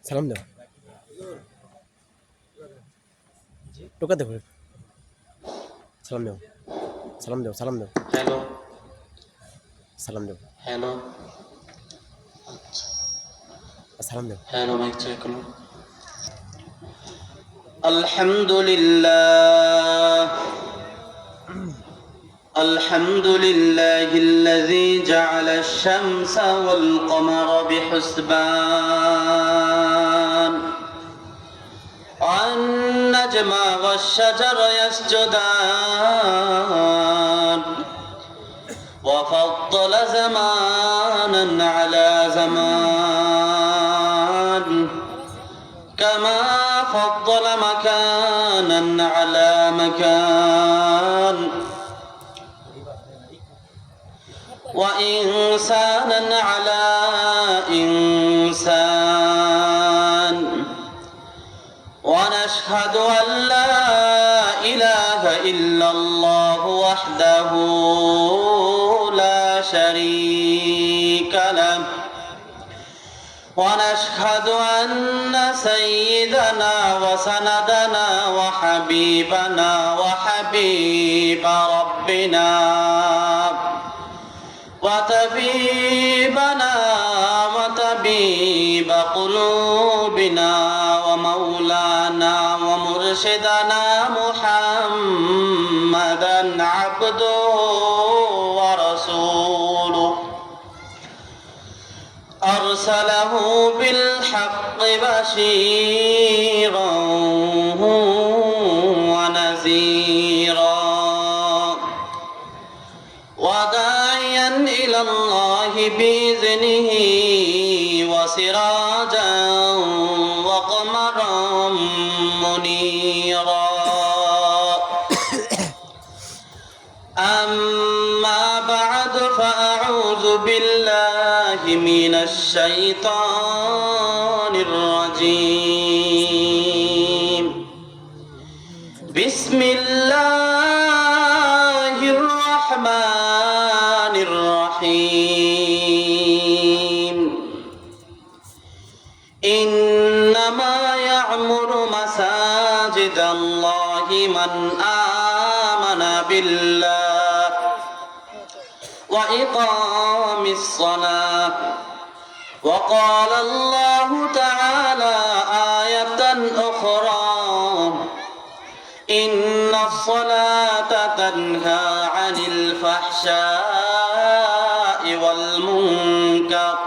সালাম দাও, টোকা দেবো, সালাম দাও, সালাম দাও, সালাম দাও, হ্যালো সালাম দাও, হ্যালো সালাম দাও। হ্যালো মাইক চেক করুন। আলহামদুলিল্লাহ الحمد لله الذي جعل الشمس والقمر بحسبان والنجم والشجر يسجدان وفضل زمانا على زمان كما فضل مكانا على مكان وإنسانا على إنسان ونشهد أن لا إله إلا الله وحده لا شريك له ونشهد أن سيدنا وسندنا وحبيبنا وحبيب ربنا وطبيبنا وطبيب قلوبنا ومولانا ومرشدنا محمدا عبده ورسوله أرسله بالحق بشيرا ونذيرا وداعيا إلى الله بإذنه وسراجا وقمرا منيرا أما بعد فأعوذ بالله من الشيطان الرجيم بسم الله الرحمن الرحيم إنما يعمر مساجد الله من آمن بالله وإقام الصلاة وقال الله تعالى آية أخرى إن الصلاة تنهى عن الفحشاء والمنكر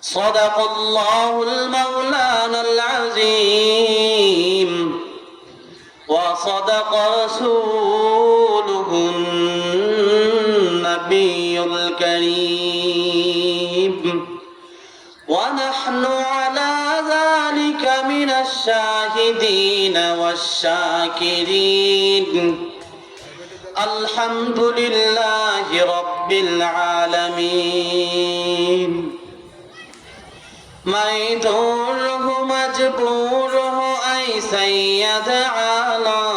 صدق الله المولانا العظيم وصدق رسوله النبي الكريم ونحن على ذلك من الشاهدين والشاكرين الحمد لله رب العالمين ميدوره مجبوره أي سيد عالم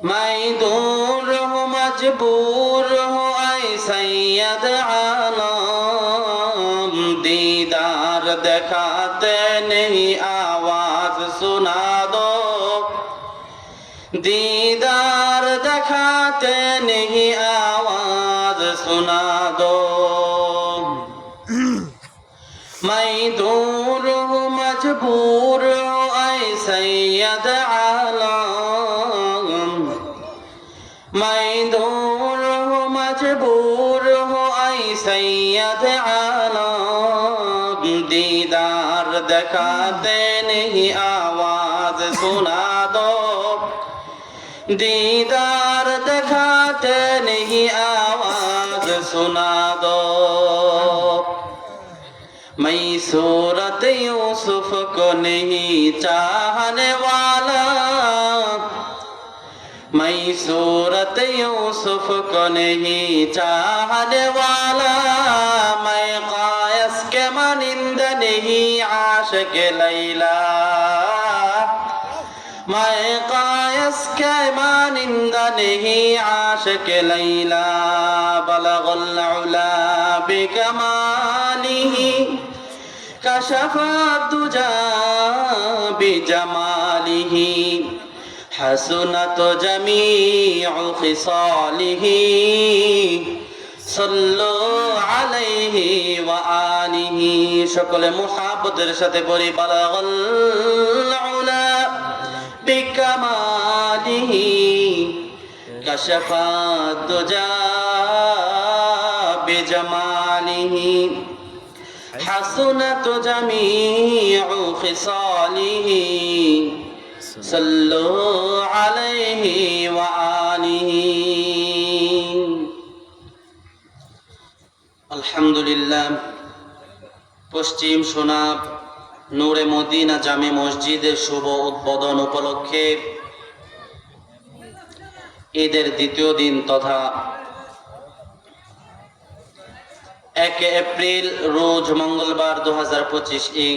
ميدوره مجبوره أي سيد عالم दीदार दिखाते नहीं आवाज सुना दो दीदार दिखाते नहीं आवाज सुना दो मैं दूर हूँ मजबूर हूँ ऐ सैयद आलम मैं दूर हूँ मजबूर हूँ ऐ सैयद आलम दीदार दिखाते नहीं आवाज सुना दो दीदार दिखाते नहीं आवाज सुना दो मैं सूरत यूसुफ को नहीं चाहने वाला मैं सूरत यूसुफ को नहीं चाहने वाला मैं कायस के मानिंद नहीं आशिक लैला मैं कायस আজকে মানিন্দা নেহি আশিক লাইলা বালাগাল উলা বিকামালিহি কাশাফাত দুজা বিজামালিহি হাসুনাত জামিউ খিসালিহি সাল্লু আলাইহি ওয়া আলিহি। সকলে মুহাব্বতের সাথে পড়ি বালাগাল উলা বিকামালিহি কাশাফাত দুজা বিজামালিহি হাসুনাত জামিউ খিসালিহি সাল্লু আলাইহি ওয়া আলিহি। আলহামদুলিল্লাহ। পশ্চিম সোনাব নূরে মদিনা জামে মসজিদের শুভ উদ্বোধন উপলক্ষে ঈদের দ্বিতীয় দিন তথা 1 এপ্রিল রোজ মঙ্গলবার 2025 ইং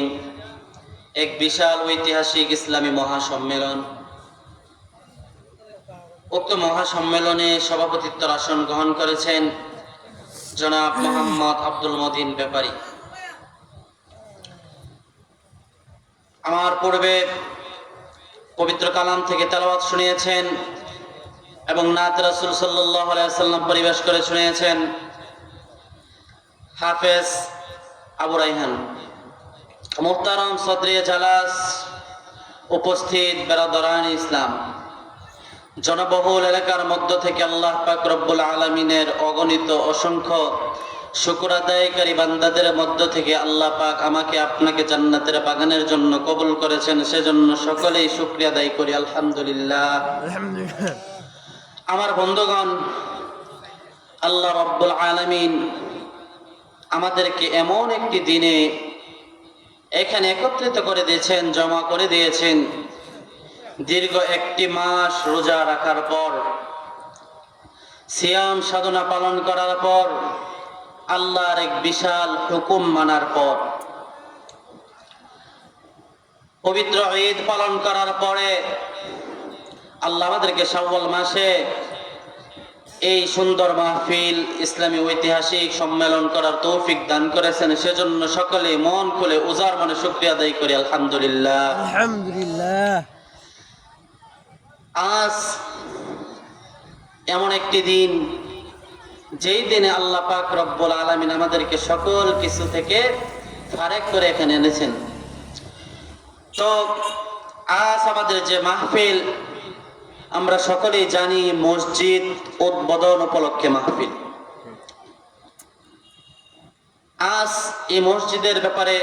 এক বিশাল ঐতিহাসিক ইসলামী মহাসম্মেলন। উক্ত মহাসম্মেলনে সভাপতিত্বের আসন গ্রহণ করেছেন জনাব মোহাম্মদ আব্দুল মতিন ব্যাপারী। আমার পূর্বে পবিত্র কালাম থেকে তেলাওয়াত শুনিয়েছেন এবং নাত রাসূল সাল্লাল্লাহু আলাইহি ওয়াসাল্লাম পরিবেশ করে শুনিয়েছেন হাফেজ আবু রাইহান। মুহতারাম সদরে জালাস, উপস্থিত বেরাদরান ইসলাম, জনবহুল এলাকার মধ্য থেকে আল্লাহ পাক রব্বুল আলামিনের অগণিত অসংখ্য শুকর আদায়কারী বান্দাদের মধ্য থেকে আল্লাহ পাক আমাকে আপনাকে জান্নাতের বাগানের জন্য কবুল করেছেন, সেজন্য সকলেই শুকরিয়া আদায় করি আলহামদুলিল্লাহ। আমার বন্ধুগণ, আল্লাহ রব্বুল আলামিন আমাদেরকে এমন একটি দিনে এখানে একত্রিত করে দিয়েছেন, জমা করে দিয়েছেন। দীর্ঘ 1 মাস রোজা রাখার পর, সিয়াম সাধনা পালন করার পর, আল্লাহর এক বিশাল হুকুম মানার পর, পবিত্র ঈদ পালন করার পরে আল্লাহ আমাদেরকে শাওয়াল মাসে এই সুন্দর মাহফিল, ইসলামী ঐতিহাসিক সম্মেলন করার তৌফিক দান করেছেন, সেজন্য সকলে মন খুলে উজাড় মনে শুকরিয়া আদায় করি আলহামদুলিল্লাহ। আলহামদুলিল্লাহ। আজ এমন একটি দিন, যেই দিনে আল্লাহ পাক রব্বুল আলামিন আমাদেরকে সকল কিছু থেকে ফারেক করে এখানে এনেছেন। তো আজ আমাদের যে মাহফিল, আমরা সকলেই জানি মসজিদ উদ্বোধন উপলক্ষে মাহফিল। আজ এই মসজিদের ব্যাপারে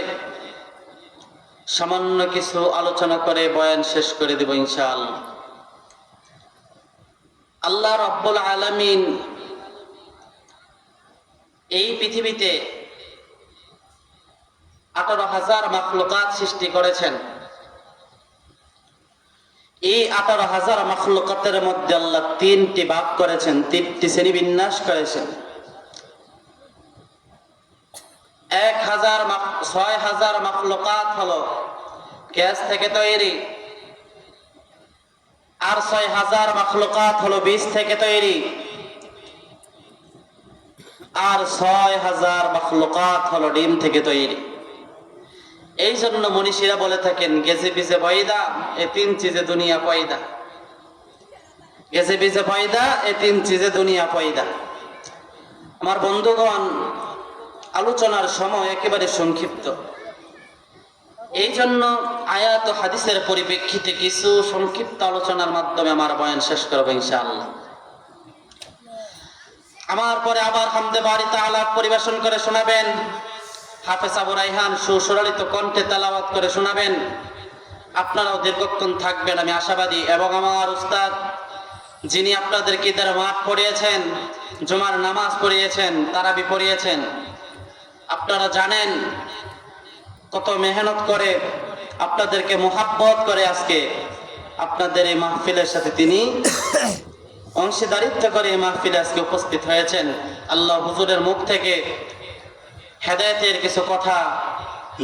সামান্য কিছু আলোচনা করে বয়ান শেষ করে দেব ইনশাআল্লাহ। আল্লাহ রাব্বুল আলামিন এই পৃথিবীতে 18,000 মাখলুকাত সৃষ্টি করেছেন। এই 18,000 মাখলুকাতের মধ্যে আল্লাহ 3টি ভাগ করেছেন, 3টি শ্রেণী বিন্যাস করেছেন। 6,000 মাখলুকাত হলো গ্যাস থেকে তৈরি, আর 6,000 মাখলুকাত হলো বীজ থেকে তৈরি, আর 6,000 মাখলুকাত হলো ডিম থেকে তৈরি। এই জন্য মনীষীরা বলে থাকেন, গেছে পিছে পয়দা এ 3 চিজে দুনিয়া পয়দা। গেছে পিছে পয়দা এ 3 চিজে দুনিয়া পয়দা। আমার বন্ধুগণ, আলোচনার সময় একেবারে সংক্ষিপ্ত, এই জন্য আয়াত ও হাদিসের পরিপ্রেক্ষিতে কিছু সংক্ষিপ্ত আলোচনার মাধ্যমে আমার বয়ান শেষ করব ইনশাআল্লাহ। আমার পরে আবার হামদে বারি তাআলা পরিবেশন করে শোনাবেন হাফেজ আবু রাইহান, সুস্বরিত কণ্ঠে তেলাওয়াত করে শোনাবেন। আপনারাও দীর্ঘক্ষণ থাকবেন আমি আশাবাদী। এবং আমার উস্তাদ, যিনি আপনাদেরকে ঈদের মাঠ পড়িয়েছেন, জুমার নামাজ পড়িয়েছেন, তারাবি পড়িয়েছেন, আপনারা জানেন কত মেহনত করে, আপনাদেরকে মোহাব্বত করে আজকে আপনাদের এই মাহফিলের সাথে তিনি অংশীদারিত্ব করে এই মাহফিলে আজকে উপস্থিত হয়েছেন। আল্লাহ হুজুরের মুখ থেকে হেদায়েতের কিছু কথা,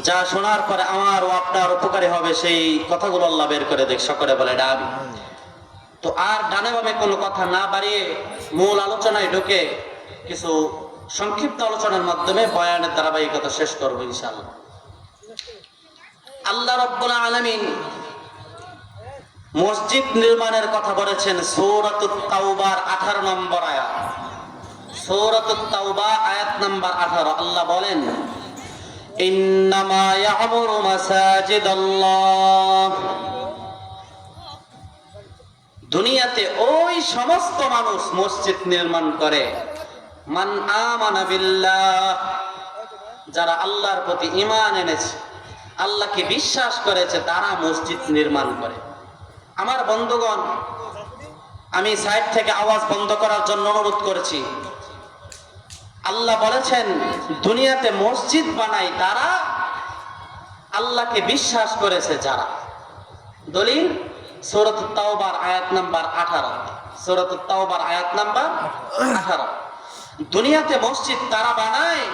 যা শোনার পরে আমার ও আপনার উপকারী হবে, সেই কথাগুলো আল্লাহ বের করে দেখ। সকলে বলে আমিন। তো আর ডানে বামে কোনো কথা না বাড়িয়ে মূল আলোচনায় ঢুকে কিছু সংক্ষিপ্ত আলোচনার মাধ্যমে বয়ানের ধারাবাহিকতা শেষ করবো ইনশাআল্লাহ। আল্লাহ রাব্বুল আলামিন মসজিদ নির্মাণের কথা বলেছেন সূরাতুত তাওবার 18 নম্বর আয়াত। সূরাতুত তাওবা আয়াত নাম্বার 18। আল্লাহ বলেন, ইন্নামা ইয়ামুরু মাসাজিদাল্লাহ, দুনিয়াতে ওই সমস্ত মানুষ মসজিদ নির্মাণ করে, মান আমানা বিল্লাহ, যারা আল্লাহর প্রতি ঈমান এনেছে, আল্লাহকে বিশ্বাস করেছে, তারা মসজিদ নির্মাণ করে। আমার বন্ধুগণ, আমি সাইড থেকে আওয়াজ বন্ধ করার জন্য অনুরোধ করেছি। আল্লাহ বলেছেন দুনিয়াতে মসজিদ বানায় তারা, আল্লাহকে বিশ্বাস করেছে যারা। দলিল সূরাতুত তাওবার আয়াত নাম্বার 18। সূরাতুত তাওবার আয়াত নাম্বার 18। দুনিয়াতে মসজিদ তারা বানায়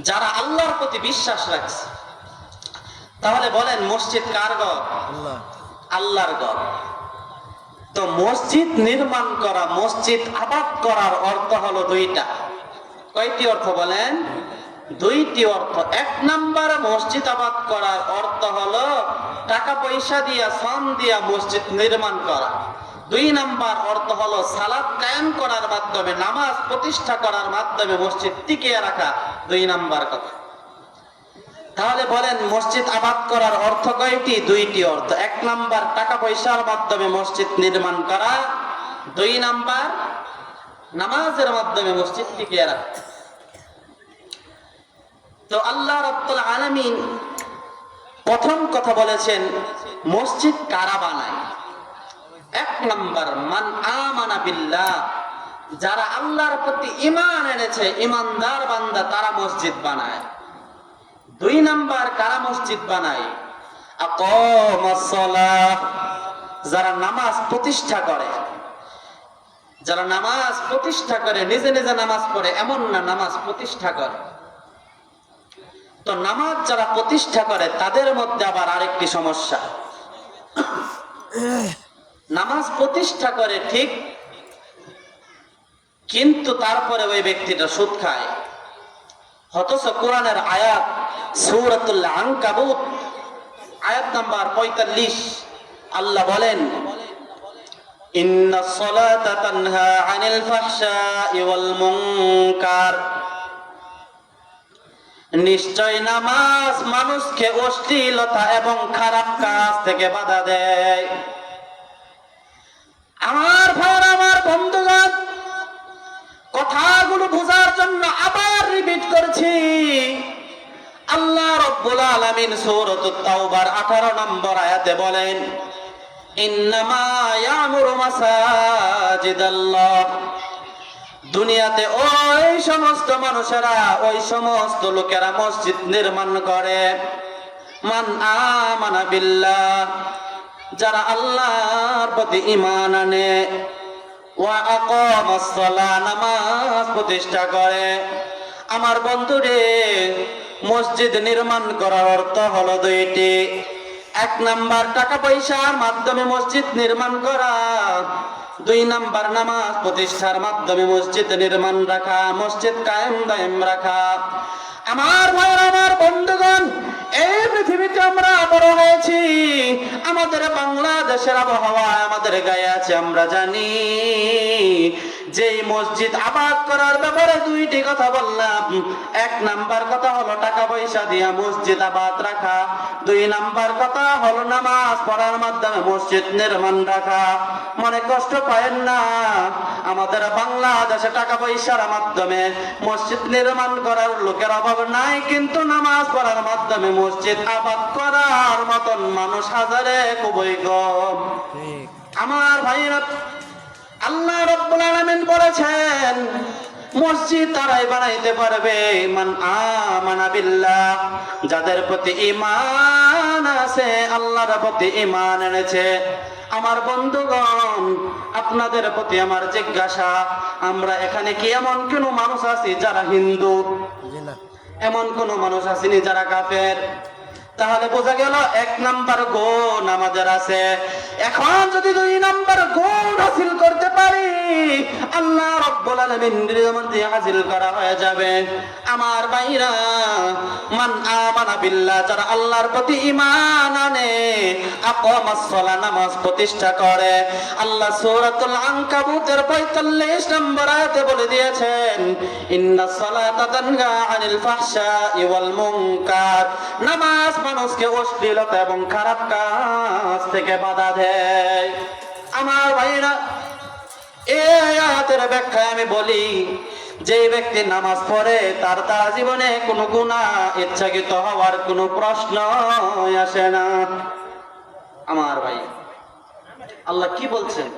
যারা আল্লাহর প্রতি বিশ্বাস রাখছে। তাহলে বলেন মসজিদ কার ঘর? আল্লাহর ঘর। তো মসজিদ নির্মাণ করা, মসজিদ আবাদ করার অর্থ হলো দুইটা। কয়টি অর্থ বলেন? দুইটি অর্থ। এক নাম্বার, মসজিদ আবাদ করার অর্থ হলো টাকা পয়সা দিয়া, শ্রম দিয়া মসজিদ নির্মাণ করা। দুই নাম্বার অর্থ হলো সালাত কায়েম করার মাধ্যমে, নামাজ প্রতিষ্ঠা করার মাধ্যমে মসজিদ টিকিয়ে রাখা। দুই নাম্বার কথা। তাহলে বলেন মসজিদ আবাদ করার অর্থ কয়টি? দুইটি অর্থ। এক নাম্বার টাকা পয়সার মাধ্যমে মসজিদ নির্মাণ করা, দুই নাম্বার নামাজের মাধ্যমে মসজিদ টিকিয়ে রাখা। তো আল্লাহ রাব্বুল আলামিন প্রথম কথা বলেছেন মসজিদ কারা বানায়। এক নাম্বার, মান আমানা বিল্লাহ, যারা আল্লাহর প্রতি ঈমান এনেছে, ঈমানদার বান্দা, তারা মসজিদ বানায়। দুই নাম্বার, কারা মসজিদ বানায়? আকামাস সালাহ, যারা নামাজ প্রতিষ্ঠা করে। যারা নামাজ প্রতিষ্ঠা করে, নিজে নিজে নামাজ পড়ে এমন না, নামাজ প্রতিষ্ঠা করে। তো নামাজ যারা প্রতিষ্ঠা করে তাদের মধ্যে আবার আরেকটি সমস্যা। নামাজ প্রতিষ্ঠা করে ঠিক, কিন্তু তারপরে ওই ব্যক্তিটা সুদ খায়। অথচ কোরআনের আয়াত সূরাতুল আনকাবুত আয়াত নাম্বার 45 আল্লাহ বলেন, ইন্নাস সালাতা তানহা আনিল ফাহশাই ওয়াল মুনকার, নিশ্চয় নামাজ মানুষকে অশ্লীলতা এবং খারাপ কাজ থেকে বাধা দেয়। আমার ভাইরা, আমার বন্ধুগণ, কথাগুলো বোঝার জন্য আবার রিপিট করছি। আল্লাহ রাব্বুল আলামিন সূরাতুত তাওবার 18 নম্বর আয়াতে বলেন, ইন্নামা ইয়ামুরু মাসাজিদাল্লাহ, দুনিয়াতে ওই সমস্ত মানুষেরা, ওই সমস্ত লোকেরা মসজিদ নির্মাণ করে, মান আমানা বিল্লাহ, যারা আল্লাহর প্রতি ঈমান আনে, ওয়া আকামাস সালাহ, নামাজ প্রতিষ্ঠা করে। আমার বন্ধুরে, মসজিদ নির্মাণ করার অর্থ হলো দুইটি। এক নাম্বার টাকা পয়সার মাধ্যমে মসজিদ নির্মাণ করা, দুই নাম্বার নামাজ প্রতিষ্ঠার মাধ্যমে মসজিদ নির্মাণ রাখা, মসজিদ কায়েম দায়েম রাখা। আমার ভাইয়ের, আমার বন্ধুগণ, এই পৃথিবীতে আমরা বড় হয়েছি, আমাদের বাংলাদেশের আবহাওয়া আমাদের গায়ে আছে। আমরা জানি যে মসজিদ আবাদ করার ব্যাপারে দুইটি কথা বললাম। এক নাম্বার কথা হলো টাকা পয়সা দিয়া মসজিদ আবাদ রাখা, দুই নাম্বার কথা হলো নামাজ পড়ার মাধ্যমে মসজিদ নির্মাণ রাখা। মনে কষ্ট পায়েন না, আমাদের বাংলাদেশে টাকা পয়সার মাধ্যমে মসজিদ নির্মাণ করার লোকের অভাব নাই, কিন্তু নামাজ পড়ার মাধ্যমে মসজিদ আবাদ করার মতন মানুষ হাজারে খুবই কম। আমার ভাইরা, আল্লাহ রাব্বুল আলামিন বলেছেন মসজিদ তারাই বানাইতে পারবে, মান আমানা বিল্লাহ, যাদের প্রতি ঈমান আছে, আল্লাহর প্রতি ঈমান এনেছে। আমার বন্ধুগণ, আপনাদের প্রতি আমার জিজ্ঞাসা, আমরা এখানে কি এমন কোন মানুষ আছি যারা হিন্দু? এমন কোন মানুষ আসেনি যারা কাফের? তাহলে বোঝা গেল এক নাম্বার গুণ আমাদের আছে। এখন যদি 2 নম্বর গুণ হাসিল করতে পারি, আল্লাহ রাব্বুল আলামিনের মধ্যে হাসিল করা হয়ে যাবে। আমার ভাইরা, মান আমানা বিল্লাহ, যারা আল্লাহর প্রতি ঈমান আনে, আকামাস সালাহ, নামাজ প্রতিষ্ঠা করে, আল্লাহ সূরাতুল আনকাবুতের 45 নম্বর আয়াতে বলে দিয়েছেন, ইন্নাস সালাতা তানহা আনিল ফাহশাই ওয়াল মুনকার, নামাজ মানুষকে অশ্লীলতা এবং খারাপ কাজ থেকে বাধা দেয়। আমার ভাইরা, এই আয়াতের ব্যাখ্যায় আমি বলি, যে ব্যক্তি নামাজ পড়ে তার দ্বারা জীবনে কোনো গুনাহ ইচ্ছাকৃত হওয়ার কোনো প্রশ্ন আসে না। আমার ভাই, আল্লাহ কি বলছেন?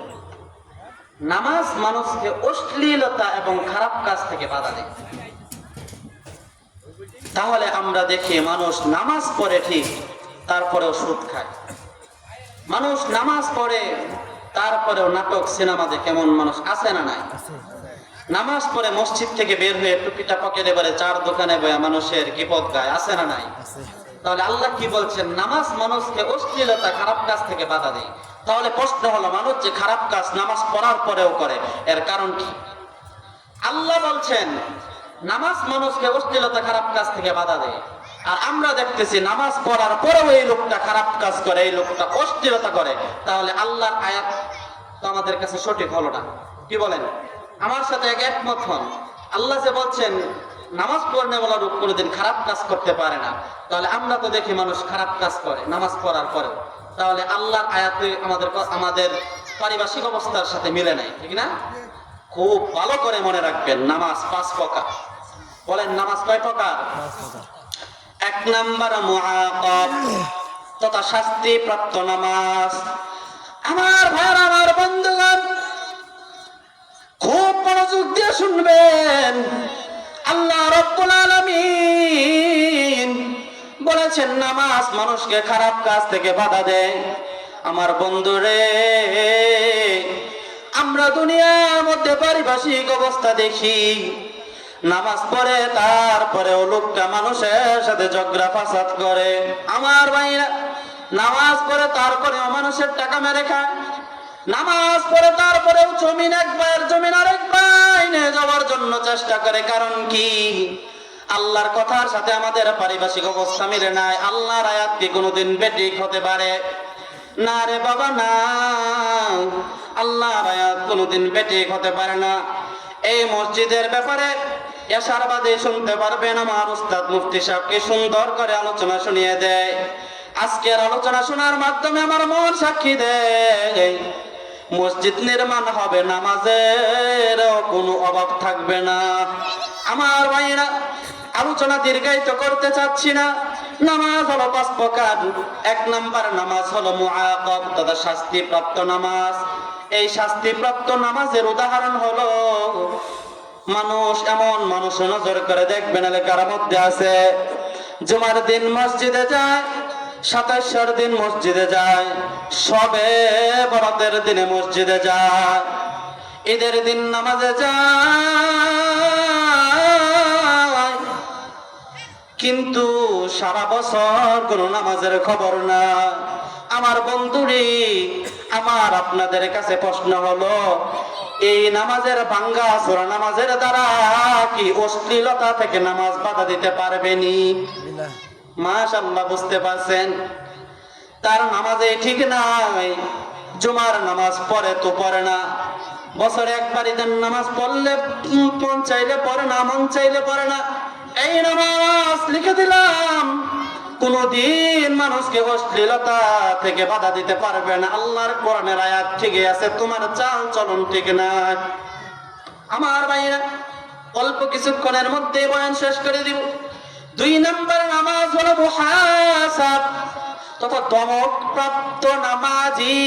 নামাজ মানুষকে অশ্লীলতা এবং খারাপ কাজ থেকে বাধা দেয়। তাহলে আমরা দেখি, মানুষ নামাজ পড়ে ঠিক, তারপরেও সুদ খায়। মানুষ নামাজ পড়ে তারপরেও নাটক সিনেমা দেখে এমন মানুষ আছে না নাই? নামাজ পড়ে মসজিদ থেকে বের হয়ে টুপিটা পকেটে ভরে চার দোকানে বয়া মানুষের গীবত গায়, আছে না নাই? তাহলে আল্লাহ কি বলছেন? নামাজ মানুষকে অশ্লীলতা খারাপ কাজ থেকে বাধা দেয়। তাহলে প্রশ্ন হলো, মানুষ যে খারাপ কাজ নামাজ পড়ার পরেও করে, এর কারণ কি? আল্লাহ বলছেন নামাজ মানুষকে অশ্লীলতা খারাপ কাজ থেকে বাধা দেয়, আর আমরা দেখতেছি নামাজ পড়ার পরেও এই লোকটা খারাপ কাজ করে, এই লোকটা অশ্লীলতা করে। তাহলে আল্লাহর আয়াত তো আমাদের কাছে সঠিক হলো না। কি বলেন? আমার সাথে একমত হন। আল্লাহ যে বলছেন নামাজ পড়নে বলা লোক কোনোদিন খারাপ কাজ করতে পারে না, তাহলে আমরা তো দেখি মানুষ খারাপ কাজ করে নামাজ পড়ার পরেও। তাহলে আল্লাহর আয়াতে আমাদের পারিপার্শ্বিক অবস্থার সাথে মিলে নাই, ঠিক না? খুব ভালো করে মনে রাখবেন, নামাজ 5 প্রকার। বলেন, নামাজ কয় প্রকার? 1 নাম্বার মুআকাব, তথা শাস্তি প্রাপ্ত নামাজ। আমার ভাইরা, আমার বন্ধুগণ, খুব মনোযোগ দিয়ে শুনবেন। আল্লাহ রাব্বুল আলামিন বলেছেন নামাজ মানুষকে খারাপ কাজ থেকে বাধা দেয়। আমার বন্ধুরে, আমরা দুনিয়ার মধ্যে পারিপার্শ্বিক অবস্থা দেখি, নামাজ পড়ে তারপরেও লোকটা মানুষের সাথে ঝগড়া ফাসাদ করে। আমার ভাইরা, নামাজ পড়ে তারপরেও মানুষের টাকা মেরে খায়। নামাজ পড়ে তারপরেও জমিন একবার জমিন আরেকবার নিয়ে যাওয়ার জন্য চেষ্টা করে। কারণ কি? আল্লাহর কথার সাথে আমাদের পারিপার্শ্বিক অবস্থা মিলে নাই। আল্লাহর আয়াত কি কোনোদিন বেঠিক হতে পারে? না রে বাবা, না। আল্লাহর আয়াত কোনোদিন বেঠিক হতে পারে না। এই মসজিদের ব্যাপারে এশার বাদে শুনতে পারবেন, আমার উস্তাদ মুফতি সাহেব কি সুন্দর করে আলোচনা শুনিয়ে দেয়। আজকের আলোচনা শোনার মাধ্যমে আমার মন সাক্ষী দেয়, মসজিদ নির্মাণ হবে, নামাজের কোনো অভাব থাকবে না। আমার ভাইরা, আলোচনা দীর্ঘায়িত করতে চাচ্ছি না। নামাজ হলো 5 প্রকার। 1 নাম্বার নামাজ হলো মুআকাব, তথা শাস্তিপ্রাপ্ত নামাজ। এই শাস্তিপ্রাপ্ত নামাজের উদাহরণ হলো, মানুষ এমন মানুষ নজর করে দেখবেন এলাকার মধ্যে আছে, জুমার দিন মসজিদে যায়, 27 দিন মসজিদে যায়, সবে বরাতের দিনে মসজিদে যায়, ঈদের দিন নামাজে যায়, কিন্তু সারা বছর কোনো নামাজের খবর না। আমার বন্ধুরি, আমার আপনাদের কাছে প্রশ্ন হলো, এই নামাজের ভাঙ্গা সূরা নামাজের দ্বারা কি অশ্লীলতা থেকে নামাজ বাধা দিতে পারবেনি? মাশাআল্লাহ, বুঝতে পারছেন? তার নামাজে ঠিক নাই, জুমার নামাজ পড়ে তো পড়ে না, বছরে একবার ঈদের নামাজ পড়লে মন চাইলে পড়ে না, মন চাইলে পড়ে না। এই নামাজ লিখে দিলাম, কোনদিন মানুষকে অশ্লীলতা থেকে বাধা দিতে পারবে না। আল্লাহর কোরআনের আয়াত ঠিকই আছে, তোমার চাল চলন ঠিক না। আমার ভাইরা, অল্প কিছুক্ষণের মধ্যে বয়ান শেষ করে দিব। 2 নম্বর নামাজ হলো মুহাসাব, তথা দমক প্রাপ্ত নামাজি।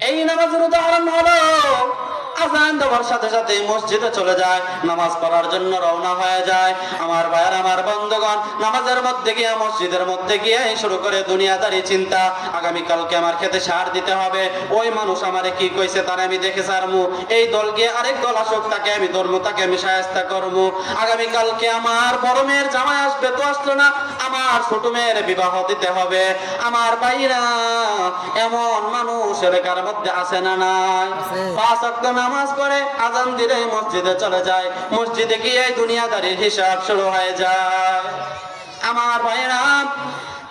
এই নামাজের উদাহরণ হলো আযান দেওয়ার সাথে সাথে মসজিদে চলে যায়, নামাজ পড়ার জন্য রওনা হয়ে যায়। আমার ভাইয়ের, আমার বন্ধুগণ, নামাজের মধ্যে গিয়ে, মসজিদের মধ্যে গিয়ে শুরু করে দুনিয়াদারি চিন্তা। আগামীকালকে আমার খেতে সার দিতে হবে, ওই মানুষ আমারে কি কইছে তারে আমি দেখে সারমু, এই দল গিয়ে আরেক দল আসুক তাকে আমি ধরমু, তাকে আমি শায়েস্তা করবো। আগামীকালকে আমার বড় মেয়ের জামাই আসবে, তো আসলো না, আমার ছোট মেয়ের বিবাহ দিতে হবে। আমার ভাইরা, এমন মানুষ এলাকার মধ্যে আছে না নাই? 5 ওয়াক্ত নামাজ পড়ে আযান দিলে মসজিদে চলে যায়, মসজিদে গিয়ে দুনিয়াদারির হিসাব শুরু হয়ে যায়। আমার ভাইরা,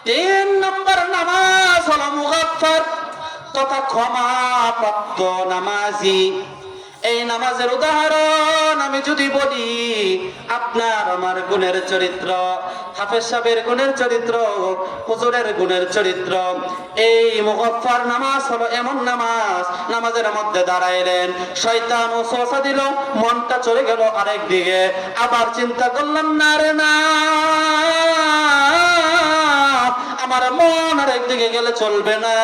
3 নম্বর নামাজ হলো মুগাফফার তথা ক্ষমা প্রাপ্ত নামাজি। এই নামাজের উদাহরণ আমি যদি বলি, আপনার আমার গুণের চরিত্র, হাফেজ সাহেবের গুণের চরিত্র, হুজুরের গুণের চরিত্র। এই মুগফফার নামাজ হলো এমন নামাজ, নামাজের মধ্যে দাঁড়াইলেন, শয়তান ওয়াসওয়াসা দিল, মনটা চলে গেল আরেক দিকে, আবার চিন্তা করলাম না রে না, আমার মন আরেক দিকে গেলে চলবে না,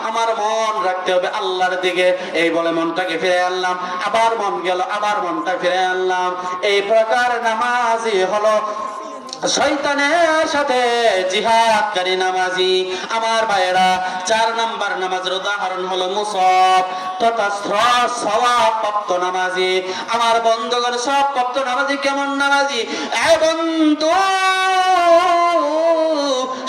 আমার মন রাখতে হবে আল্লাহর দিকে। এই বলে মনটাকে ফিরে আনলাম, আবার মন গেল, আবার মনটা ফিরে আনলাম। এই প্রকার নামাজই হলো শয়তানের সাথে জিহাদকারী নামাজি। আমার ভাইয়েরা, 4 নাম্বার নামাজের উদাহরণ হলো মুসাফ তথা সওয়াবপ্রাপ্ত নামাজি। আমার বন্ধুগণ, সওয়াবপ্রাপ্ত নামাজি কেমন নামাজি? বন্ধু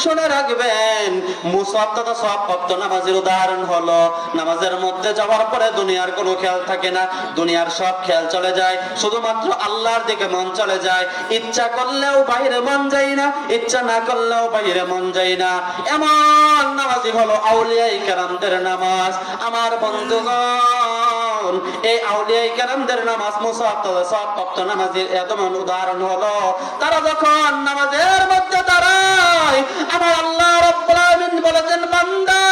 শুনে রাখবেন, মুসাফ তথা সওয়াবপ্রাপ্ত নামাজের উদাহরণ হলো, নামাজের মধ্যে যাওয়ার পরে দুনিয়ার কোনো খেয়াল থাকে না, দুনিয়ার সব খেয়াল চলে যায়, শুধুমাত্র আল্লাহর দিকে মন চলে যায়। ইচ্ছা করলেও বাইরে মন যায় না, ইচ্ছা না করলেও বাইরে মন যায় না। এমন নামাজই হলো আউলিয়ায়ে কেরামদের নামাজ। আমার বন্ধুগণ, এই আউলিয়ায়ে কেরামদের নামাজ মুসাফ তথা সওয়াবপ্রাপ্ত নামাজের এমন উদাহরণ হলো, তারা যখন নামাজের মধ্যে দাঁড়ায়, আমার আল্লাহ রাব্বুল আলামিন বলেছেন, বান্দা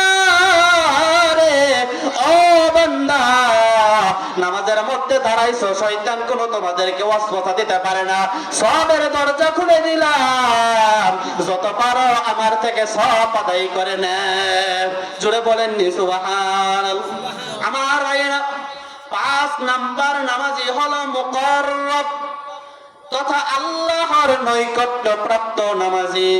রে, ও বান্দা, নামাজের মধ্যে দাঁড়াইছো, শয়তান কোনো তোমাদেরকে ওয়াসওয়াসা দিতে পারে না, সবের দরজা খুলে দিলাম, যত পারো আমার থেকে সব আদায় করে নেও। জোরে বলেন নি সুবহানাল্লাহ। আমার ভাইরা, 5 নাম্বার নামাজি হলো মুকাররব তথা আল্লাহর নৈকট্য প্রাপ্ত নামাজি।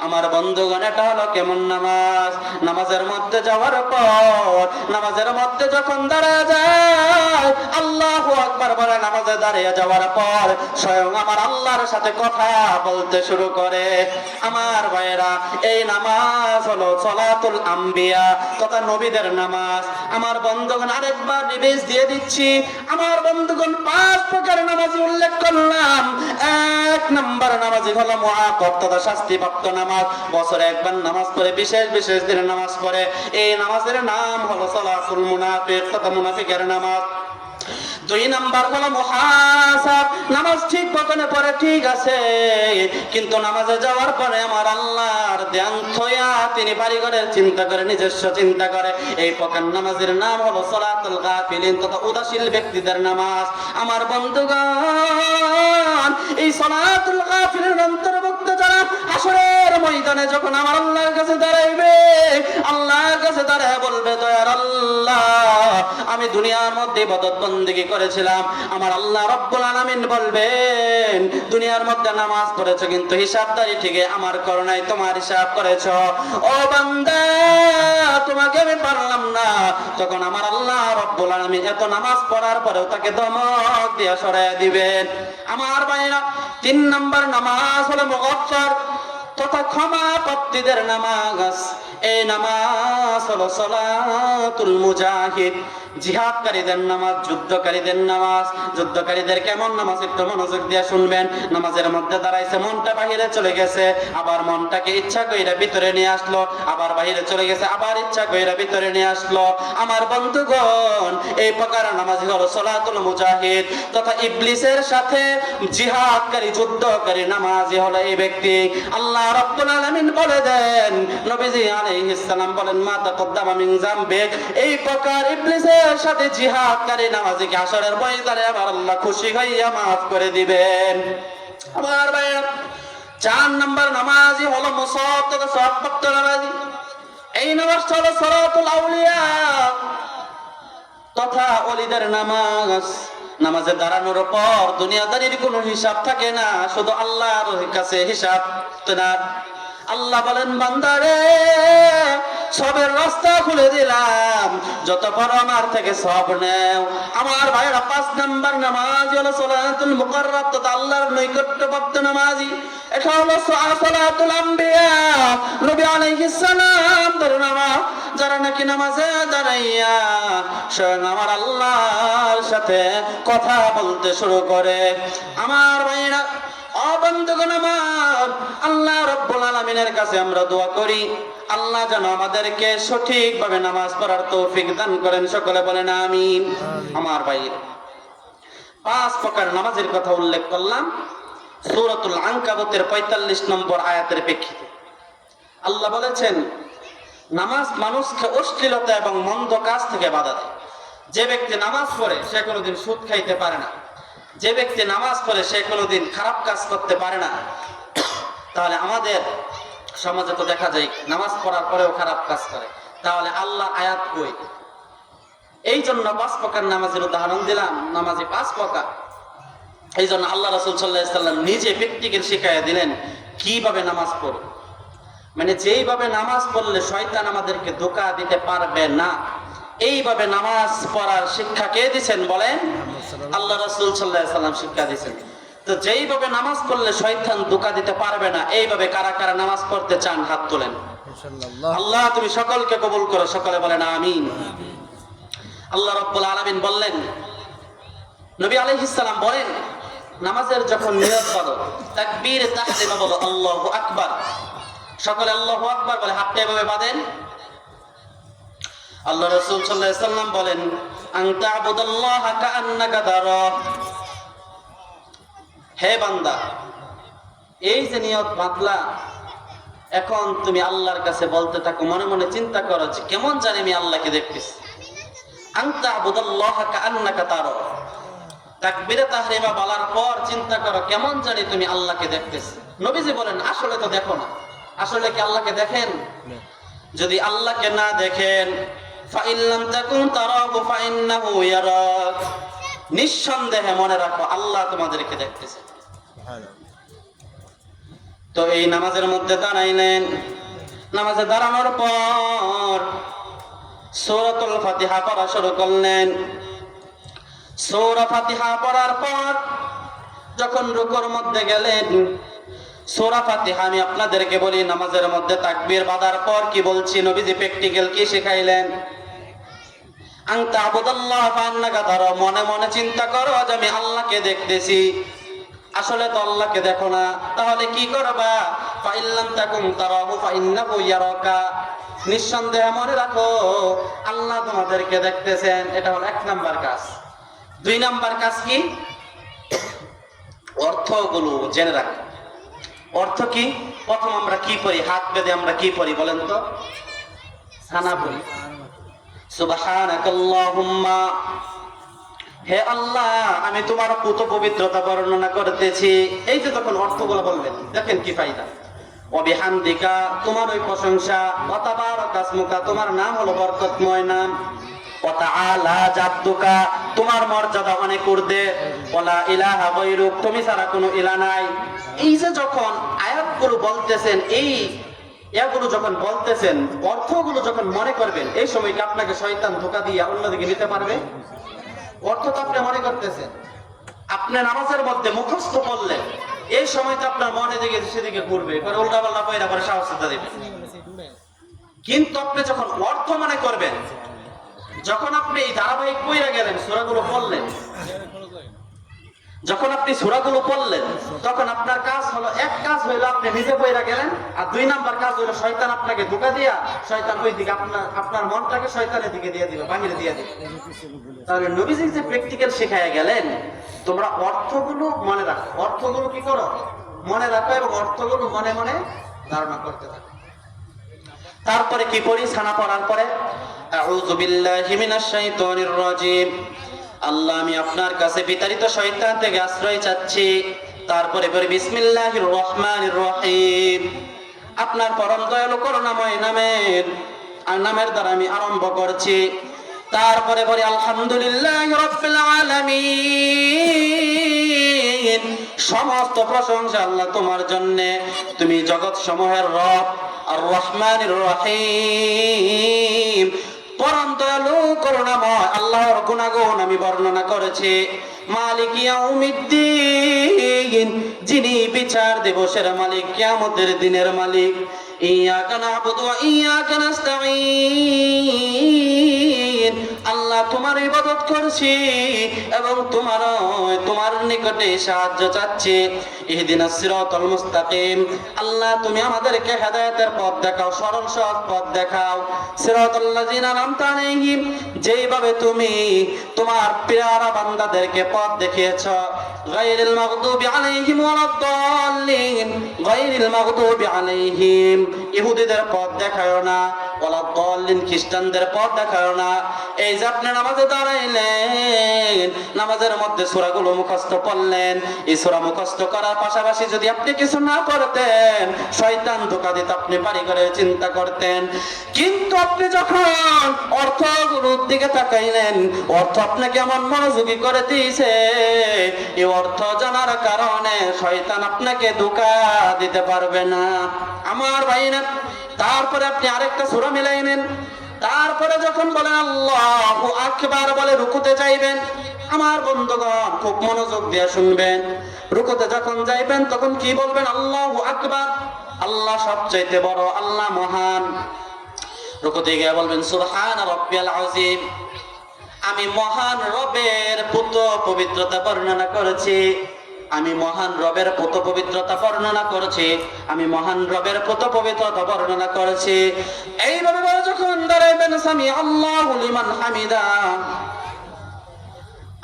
আমার বন্ধুগণ, এটা হলো কেমন নামাজ? নামাজের মধ্যে যাওয়ার পর, নামাজের মধ্যে যখন দাঁড়ায় যায়, আল্লাহু আকবার বলে নামাজে দাঁড়িয়ে যাওয়ার পর স্বয়ং আমার আল্লাহর সাথে কথা বলতে শুরু করে। আমার ভাইয়েরা, এই নামাজ হলো সলাতুল আম্বিয়া তথা নবীদের নামাজ। আমার বন্ধুগণ, আরেকবার রিভাইজ দিয়ে দিচ্ছি। আমার বন্ধুগণ, 5 প্রকার নামাজ উল্লেখ করলাম। 1 নাম্বার নামাজি হলো মুআক্কাব তথা শাস্তিপ্রাপ্ত নামাজ, বছরে একবার নামাজ পড়ে, বিশেষ বিশেষ দিনে নামাজ পড়ে। এই নামাজের নাম হলো সালাতুল মুনাফিক তথা মুনাফিকের নামাজ। 2 নাম্বার হলো মুহাসাব, নামাজ ঠিক মতনে পড়ে, ঠিক আছে, কিন্তু নামাজে যাওয়ার পরে আমার আল্লাহর ধ্যান থয়া তিনি বাড়িঘরের চিন্তা করে, নিজস্ব চিন্তা করে। এই প্রকার নামাজের নাম হলো সালাতুল গাফিলিন তথা উদাসীন ব্যক্তিদের নামাজ। আমার বন্ধুগণ, এই সালাতুল গাফিলিন অন্তর্ভুক্ত যারা হাসরের ময়দানে যখন আমার আল্লাহর কাছে দাঁড়াইবে, আল্লাহর কাছে দাঁড়ায় বলবে, দয়ার আল্লাহ, আমি দুনিয়ার মধ্যে ইবাদত বন্দেগী করেছিলাম। আমার আল্লাহ রাব্বুল আলামিন বলবেন, দুনিয়ার মধ্যে নামাজ পড়েছো কিন্তু হিসাবদারি ঠিকই আমার করো নাই, তোমার হিসাব করেছো। ও বান্দা, তোমাকে আমি পারলাম না। তখন আমার আল্লাহ রাব্বুল আলামিন এত নামাজ পড়ার পরেও তাকে ধমক দিয়ে সরাইয়া দিবেন। আমার ভাইরা, 3 নাম্বার নামাজ হলো মুগফফার তথা ক্ষমা প্রাপ্তিদের নামাজ। এই নামাজ হলো সালাতুল মুজাহিদ, জিহাদকারীদের নামাজ, যুদ্ধকারীদের নামাজ। যুদ্ধকারীদের কেমন নামাজ? একটু মনোযোগ দিয়ে শুনবেন। নামাজের মধ্যে দাঁড়াইছে, মনটা বাহিরে চলে গেছে, আবার মনটাকে ইচ্ছা কইরা ভিতরে নিয়ে আসলো, আবার বাহিরে চলে গেছে, আবার ইচ্ছা কইরা ভিতরে নিয়ে আসলো। আমার বন্ধুগণ, এই প্রকার নামাজ হলো সালাতুল মুজাহিদ তথা ইবলিসের সাথে জিহাদকারী, যুদ্ধকারী নামাজি হলো এই ব্যক্তি। আল্লাহ রাব্বুল আলামিন বলে দেন, নবীজি আলাইহিস সালাম বলেন, মা তাকদ্দামা মিন যামবিক। এই প্রকার ইবলিসের সাথে জিহাদকারী নামাজিকে হাসরের ময়দানে আমার আল্লাহ খুশি হইয়া maaf করে দিবেন। আমার ভাইরা, 4 নাম্বার নামাজি হলো মুসাফ তথা সওয়াবপ্রাপ্ত নামাজি। এই নামাজটা হলো সালাতুল আউলিয়া তথা ওলিদের নামাজ, নামাজে দাঁড়ানোর পর দুনিয়াদারির কোনো হিসাব থাকে না, শুধু আল্লাহর কাছে হিসাব না। আল্লাহ বলেন, বান্দারে সবের রাস্তা খুলে দিলাম, যত পারো আমার থেকে সব নেও। আমার ভাইরা 5 নাম্বার নামাজ হলো সালাতুল মুকাররাব, তথা আল্লাহর নৈকট্যপ্রাপ্ত নামাজি। এটা হলো সালাতুল আম্বিয়া, নবী আলাইহিস সালাম তার নামাজ। যারা নাকি নামাজে দাঁড়াইয়া স্বয়ং আমার আল্লাহর সাথে কথা বলতে শুরু করে, আমার ভাইরা অবন্ধগণ আমার, আল্লাহ রাব্বুল আলামিনের কাছে আমরা দোয়া করি, আল্লাহ যেন আমাদেরকে সঠিকভাবে নামাজ পড়ার তৌফিক দান করেন। সকলে বলেন আমিন। আমার ভাইরা 5 প্রকার নামাজের কথা উল্লেখ করলাম সূরাতুল আনকাবুতের 45 নম্বর আয়াতের প্রেক্ষিতে। আল্লাহ বলেছেন, নামাজ মানুষকে অশ্লীলতা এবং মন্দ কাজ থেকে বাধা দেয়। যে ব্যক্তি নামাজ পড়ে সে কোনোদিন সুদ খাইতে পারে না, যে ব্যক্তি নামাজ পড়ে সে কোনোদিন খারাপ কাজ করতে পারে না। তাহলে আমাদের সমাজে তো দেখা যায় নামাজ পড়ার পরেও খারাপ কাজ করে, তাহলে আল্লাহ আয়াত কই? এই জন্য 5 প্রকার নামাজের উদাহরণ দিলাম। নামাজে 5 প্রকার, এই জন্য আল্লাহ রাসূল সাল্লাল্লাহু আলাইহি সাল্লাম নিজে প্র্যাকটিক্যাল শিখাইয়া দিলেন কিভাবে নামাজ পড়ো। মানে যেইভাবে নামাজ পড়লে শয়তান আমাদেরকে ধোঁকা দিতে পারবে না, এইভাবে নামাজ পড়ার শিক্ষা কে দিয়েছেন বলেন? আল্লাহ রাসূল সাল্লাল্লাহু আলাইহি সাল্লাম শিক্ষা দিয়েছেন। তো যেইভাবে নামাজ পড়লে শয়তান ধোঁকা দিতে পারবে না, এইভাবে কারা কারা নামাজ পড়তে চান হাত তোলেন। আল্লাহ তুমি সকলকে কবুল করো, সকলে বলেন আমিন। আল্লাহ রাব্বুল আলামিন বললেন, নবী আলাইহিস সালাম বলেন, নামাজের যখন নিয়ত করো তাকবীর তাহরিমা বলো আল্লাহু আকবার। সকলে আল্লাহু আকবার বলে হাতটা এভাবে বাঁধেন। আল্লাহ রাসূল সাল্লাল্লাহু আলাইহি সাল্লাম বলেন, আনতা আবুদাল্লাহা কাআন্নাকা তারা। হে বান্দা, এই যে নিয়ত বাঁধলা, এখন তুমি আল্লাহর কাছে বলতে থাকো, মনে মনে চিন্তা করো যে কেমন জানি আমি আল্লাহকে দেখতেছি। আনতা আবুদাল্লাহা কাআন্নাকা তারা, তাকবীরে তাহরিমা বলার পর চিন্তা করো কেমন জানি তুমি আল্লাহকে দেখতেছি। নবীজি বলেন, আসলে তো দেখো না। আসলে কি আল্লাহকে দেখেন? যদি আল্লাহকে না দেখেন, ফাইন লাম তাকুন তারাহু ফাইন্নাহু ইয়ারাক, নিঃসন্দেহে মনে রাখো আল্লাহ তোমাদেরকে দেখতেছে। তো এই নামাজের মধ্যে দাঁড়াইলেন, নামাজে দাঁড়ানোর পর সূরাতুল ফাতিহা পড়া শুরু করলেন। সূরা ফাতিহা পড়ার পর যখন রুকুর মধ্যে গেলেন, সূরা ফাতিহা আমি আপনাদেরকে বলি, নামাজের মধ্যে তাকবীর বাঁধার পর কি বলছি, নবীজি প্র্যাকটিক্যাল কি শিখাইলেন? আনতা আবুদাল্লাহ ফান্নাকা তারা, মনে মনে চিন্তা করো যে আমি আল্লাহকে দেখতেছি। আসলে তো আল্লাহকে দেখো না, তাহলে কি করবা? ফাইল্লাম তাকুম তারাহু ফাইন্নাহু ইয়ারাকা, নিঃসন্দেহে মনে রাখো আল্লাহ তোমাদেরকে দেখতেছেন। এটা হলো 1 নাম্বার কাজ। 2 নাম্বার কাজ কি? অর্থগুলো জেনে রাখো। অর্থ কি? প্রথম আমরা কি পড়ি? হাত বেঁধে আমরা কি পড়ি বলেন তো? সানা পড়ি, সুবহানাকাল্লাহুম্মা, হে আল্লাহ আমি তোমার পুত পবিত্রতা বর্ণনা করতেছি। এই যে তখন অর্থগুলো বলবেন, দেখেন কি ফায়দা। ওয়া বিহামদিকা, তোমার ওই প্রশংসা। ওয়া তাবারাকা ইসমুকা, তোমার নাম হলো বরকতময় নাম। ওয়া তাআলা জাদ্দুকা, তোমার মর্যাদা অনেক ঊর্ধ্বে। ওয়ালা ইলাহা গায়রুক, তুমি ছাড়া কোনো ইলাহ নাই। এই যে যখন আয়াতগুলো বলতেছেন, এই এগুলো যখন বলতেছেন, অর্থগুলো যখন মনে করবেন, এই সময় কি আপনাকে শয়তান ধোঁকা দিয়ে অন্যদিকে নিতে পারবে? অর্থ তো আপনি মনে করতেছেন, আপনি নামাজের মধ্যে মুখস্থ করলেন, এই সময় তো আপনার মনে দিকে সেদিকে ঘুরবে, উল্টা পাল্টা পয়রা করে সাহসতা দিবে। কিন্তু আপনি যখন অর্থ মনে করবেন, যখন আপনি এই ধারাবাহিক পয়রা গেলেন, সূরাগুলো পড়লেন, যখন আপনি সূরাগুলো পড়লেন, তখন আপনার কাজ হলো, এক কাজ হইলো আপনি নিজে পয়রা গেলেন, আর 2 নাম্বার কাজ হইলো শয়তান আপনাকে ধোঁকা দিয়া, শয়তান ওই দিকে আপনার মনটাকে শয়তানের দিকে দিয়ে দিবে, বাহিরে দিয়ে দিবে। তাহলে নবীজি যে প্র্যাকটিক্যাল শেখায় গেলেন, তোমরা অর্থগুলো মনে রাখো। অর্থগুলো কি করো? মনে রাখো, এবং অর্থগুলো মনে মনে ধারণা করতে থাকো। তারপরে কি পড়ি? সানা পড়ার পরে আউযু বিল্লাহি মিনাশ শাইতানির রাজিম, আল্লাহ আমি আপনার কাছে বিতাড়িত শয়তান থেকে আশ্রয় চাচ্ছি। তারপরে পড়ি বিসমিল্লাহির রহমানির রহিম, আপনার পরম দয়ালু করুণাময় নামের দ্বারা আমি আরম্ভ করছি। তারপরে বলি আলহামদুলিল্লাহ রাব্বিল আলামিন। সমস্ত প্রশংসা আল্লাহ তোমার জন্য, তুমি জগৎ সমূহের রব, আর রহমানির রহিম, পরম দয়ালু করুণাময়। আল্লাহর গুণাগুণ আমি বর্ণনা করেছি। মালিক ইয়াউমিদ্দিন, যিনি বিচার দিবসের মালিক, কিয়ামতের দিনের মালিক। ইয়াকা না'বুদু ওয়া ইয়াকা নাস্তাঈন, আল্লাহ তোমার ইবাদত করছি এবং তোমার নিকটে সাহায্য চাচ্ছি। ইহদিনাস সিরাতাল মুস্তাকিম, আল্লাহ তুমি আমাদেরকে হেদায়েতের পথ দেখাও, সরল সহজ পথ দেখাও। সিরাতাল লাযিনা আন'আমতা আলাইহিম, যেইভাবে তুমি তোমার প্রিয়রা বান্দাদেরকে পথ দেখিয়েছো। গায়রিল মাগদুবি আলাইহিম ওয়ালাদ-দাল্লিন, গায়রিল মাগদুবি আলাইহিম, ইহুদিদের পথ দেখায়ো না, ওয়ালাদ-দাল্লিন, খ্রিস্টানদের পথ দেখায়ো না। এই যে আপনি নামাজে দাঁড়াইলেন, নামাজের মধ্যে সূরাগুলো মুখস্থ পড়লেন, এই সূরা মুখস্থ করার পাশাপাশি যদি আপনি কিছু না করতেন, শয়তান ধোঁকা দিত, আপনি পারি করে চিন্তা করতেন। কিন্তু আপনি যখন অর্থগুলোর দিকে তাকাইলেন, অর্থ আপনাকে এমন মনোযোগী করে দিয়েছে, এই অর্থ জানার কারণে শয়তান আপনাকে ধোঁকা দিতে পারবে না আমার ভাইরা। তারপরে আপনি আরেকটা সূরা মিলাই নেন। তারপরে যখন বলেন আল্লাহু আকবার বলে রুকুতে যাইবেন, আমার বন্ধুগণ খুব মনোযোগ দিয়ে শুনবেন। রুকুতে যখন যাইবেন তখন কি বলবেন? আল্লাহু আকবার, আল্লাহ সবচাইতে বড়, আল্লাহ মহান। রুকুতে গিয়ে বলবেন সুবহান রাব্বিয়াল আযীম, আমি মহান রবের পুত পবিত্রতা বর্ণনা করেছি, আমি মহান রবের পুত পবিত্রতা বর্ণনা করেছি, আমি মহান রবের পুত পবিত্রতা বর্ণনা করেছি। এইভাবে বলে যখন দাঁড়াইবেন, সামি আল্লাহু লিমান হামিদা,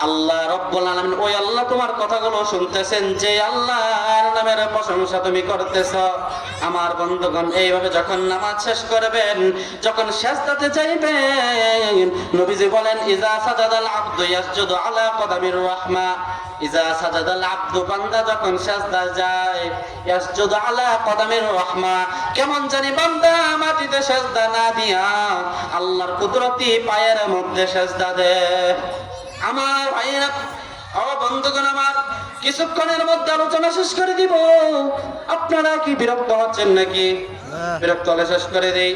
আল্লাহ রব্বুল আলামিন, ওই আল্লাহ তোমার কথাগুলো শুনতেছেন, যে আল্লাহর নামের প্রশংসা তুমি করতেছ। আমার বন্ধুগণ, এইভাবে যখন নামাজ শেষ করবেন, যখন সিজদাতে যাইবেন, নবীজি বলেন ইজা সাজাদাল আবদু ইয়াসজুদু আলা কদামির রাহমা, ইজা সাজাদাল আবদু, বান্দা যখন সিজদায় যায়, ইয়াসজুদু আলা কদামির রাহমা, কেমন জানি বান্দা মাটিতে সিজদা না দিয়া আল্লাহর কুদরতি পায়ের মধ্যে সিজদা দেয়। আমার ভাইয়েরা, ও বন্ধুগণ আমার, কিছুক্ষণের মধ্যে আলোচনা শেষ করে দিব। আপনারা কি বিরক্ত হচ্ছেন নাকি? বিরক্ত হলে শেষ করে দেই।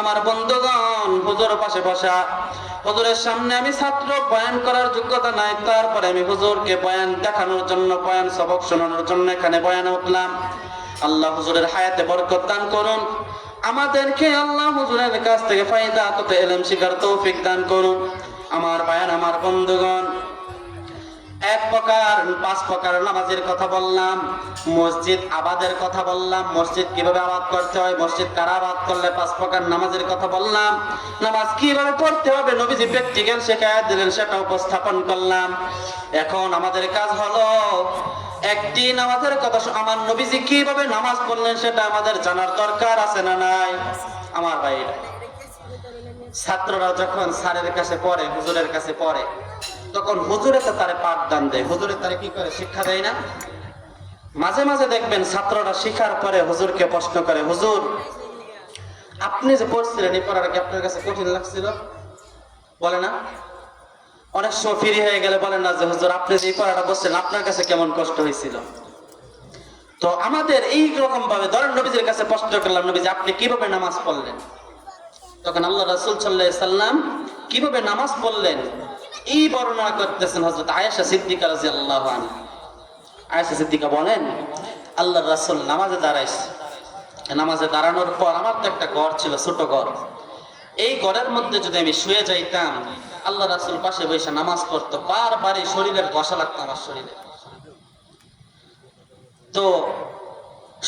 আমার বন্ধুগণ, হুজুর পাশে বসা, হুজুরের সামনে আমি ছাত্র, বয়ান করার যোগ্যতা নাই, তারপরে আমি হুজুরকে বয়ান দেখানোর জন্য, বয়ান সবক শোনানোর জন্য এখানে বয়ানে উঠলাম। আল্লাহ হুজুরের হায়াতে বরকত দান করুন, আমাদেরকে আল্লাহ হুজুরের কাছ থেকে ফায়দা তথা ইলম শিখার তৌফিক দান করুন। আমার ভাইয়ান, আমার বন্ধুগণ, এক প্রকার 5 প্রকার নামাজের কথা বললাম, মসজিদ আবাদের কথা বললাম, মসজিদ কিভাবে আবাদ করতে হয়, মসজিদ কারা আবাদ করলে 5 প্রকার নামাজের কথা বললাম, নামাজ কিভাবে পড়তে হবে নবীজি প্র্যাকটিক্যাল শেখায় দিলেন, সেটা উপস্থাপন করলাম। এখন আমাদের কাজ হলো একটি নামাজের কথা, আমার নবীজি কিভাবে নামাজ পড়লেন সেটা আমাদের জানার দরকার আছে না নাই? আমার ভাইরা, ছাত্ররা যখন স্যারের কাছে পড়ে, হুজুরের কাছে পড়ে, তখন হুজুরে তো তারে পাঠদান দেয়, হুজুরে তারে কি করে? শিক্ষা দেয় না? মাঝে মাঝে দেখবেন ছাত্ররা শিখার পরে হুজুরকে প্রশ্ন করে, হুজুর আপনি যে পড়ছিলেন, এই পড়াটা কি আপনার কাছে কঠিন লাগছিল? বলে না? অনেক সময় ফ্রি হয়ে গেলে বলেন না যে হুজুর আপনি যে এই পড়াটা বলছেন আপনার কাছে কেমন কষ্ট হয়েছিল? তো আমাদের এই রকম ভাবে ধরেন নবীজির কাছে প্রশ্ন করলাম, নবীজি আপনি কিভাবে নামাজ পড়লেন? তখন আল্লাহ রাসূল সাল্লাল্লাহু আলাইহি সাল্লাম কিভাবে নামাজ পড়লেন এই বর্ণনা করতেছেন হযরত আয়েশা সিদ্দিকা রাদিয়াল্লাহু আনহা। আয়েশা সিদ্দিকা বলেন, আল্লাহ রাসূল নামাজে দাঁড়াইছে, নামাজে দাঁড়ানোর পর আমার তো একটা ঘর ছিল, ছোট ঘর, এই ঘরের মধ্যে যদি আমি শুয়ে যাইতাম, আল্লাহ রাসূল পাশে বসে নামাজ পড়তো, বারবারই শরীরের ঘষা লাগতো আমার শরীরে। তো